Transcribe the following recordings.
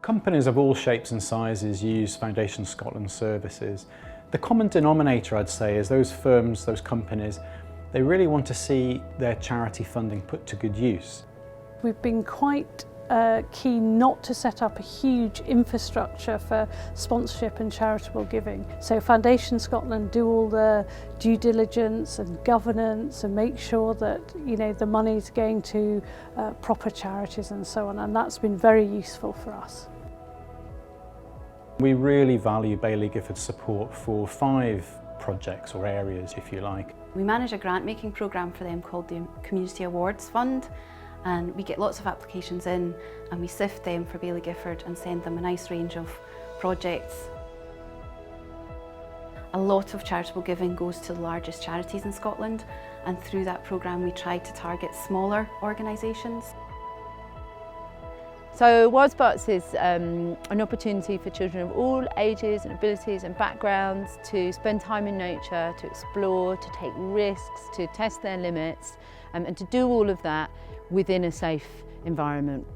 Companies of all shapes and sizes use Foundation Scotland services. The common denominator, I'd say, is those firms, those companies, they really want to see their charity funding put to good use. We've been quite keen not to set up a huge infrastructure for sponsorship and charitable giving. So Foundation Scotland do all the due diligence and governance and make sure that the money's going to proper charities and so on, and that's been very useful for us. We really value Baillie Gifford's support for 5 projects or areas, if you like. We manage a grant making programme for them called the Community Awards Fund, and we get lots of applications in and we sift them for Baillie Gifford and send them a nice range of projects. A lot of charitable giving goes to the largest charities in Scotland, and through that programme we try to target smaller organisations. So Wild Sparks is an opportunity for children of all ages and abilities and backgrounds to spend time in nature, to explore, to take risks, to test their limits, and to do all of that within a safe environment.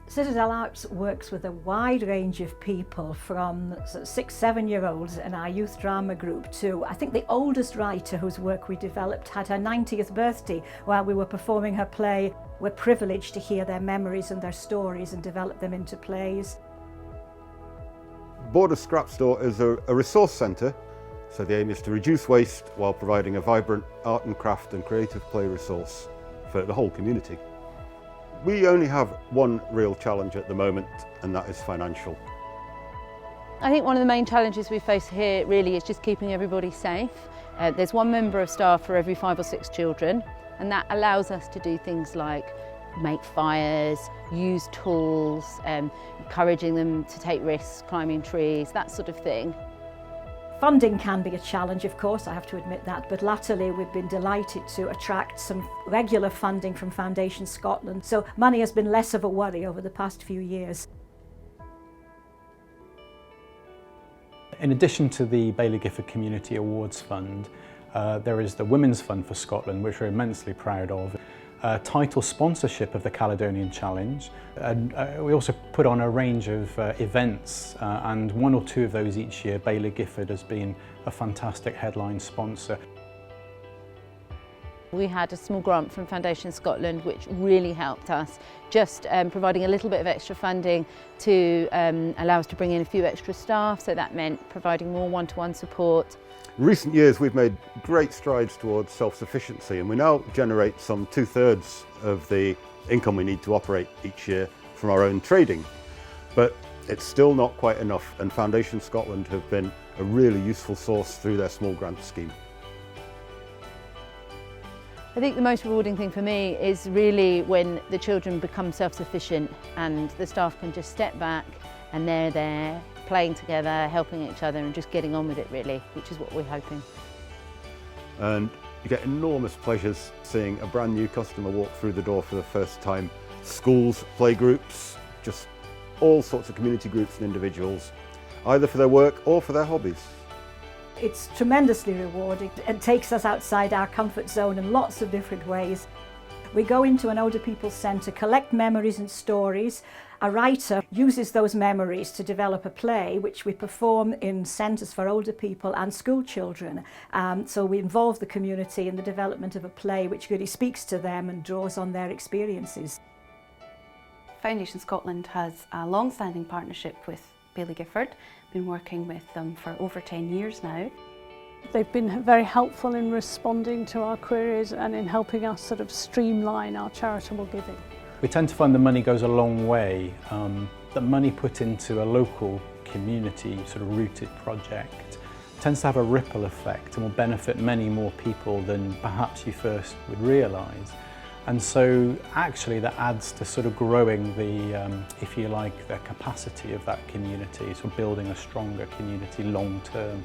Citadel Arts works with a wide range of people, from 6-7-year-olds in our youth drama group to, I think, the oldest writer whose work we developed had her 90th birthday while we were performing her play. We're privileged to hear their memories and their stories and develop them into plays. Border Scrap Store is a resource centre, so the aim is to reduce waste while providing a vibrant art and craft and creative play resource for the whole community. We only have one real challenge at the moment, and that is financial. I think one of the main challenges we face here really is just keeping everybody safe. There's one member of staff for every 5 or 6 children, and that allows us to do things like make fires, use tools, encouraging them to take risks, climbing trees, that sort of thing. Funding can be a challenge, of course, I have to admit that, but latterly we've been delighted to attract some regular funding from Foundation Scotland, so money has been less of a worry over the past few years. In addition to the Baillie Gifford Community Awards Fund, there is the Women's Fund for Scotland, which we're immensely proud of. Title sponsorship of the Caledonian Challenge. We also put on a range of events, and 1 or 2 of those each year. Baillie Gifford has been a fantastic headline sponsor. We had a small grant from Foundation Scotland which really helped us, just providing a little bit of extra funding to allow us to bring in a few extra staff, so that meant providing more one-to-one support. In recent years we've made great strides towards self-sufficiency, and we now generate some 2/3 of the income we need to operate each year from our own trading. But it's still not quite enough, and Foundation Scotland have been a really useful source through their small grant scheme. I think the most rewarding thing for me is really when the children become self-sufficient and the staff can just step back and they're there playing together, helping each other and just getting on with it really, which is what we're hoping. And you get enormous pleasures seeing a brand new customer walk through the door for the first time. Schools, playgroups, just all sorts of community groups and individuals, either for their work or for their hobbies. It's tremendously rewarding. It takes us outside our comfort zone in lots of different ways. We go into an older people's centre, collect memories and stories. A writer uses those memories to develop a play which we perform in centres for older people and school children. So we involve the community in the development of a play which really speaks to them and draws on their experiences. Foundation Scotland has a long-standing partnership with Baillie Gifford. Been working with them for over 10 years now. They've been very helpful in responding to our queries and in helping us sort of streamline our charitable giving. We tend to find the money goes a long way. The money put into a local community sort of rooted project tends to have a ripple effect and will benefit many more people than perhaps you first would realise. And so actually that adds to sort of growing the, if you like, the capacity of that community, so building a stronger community long term.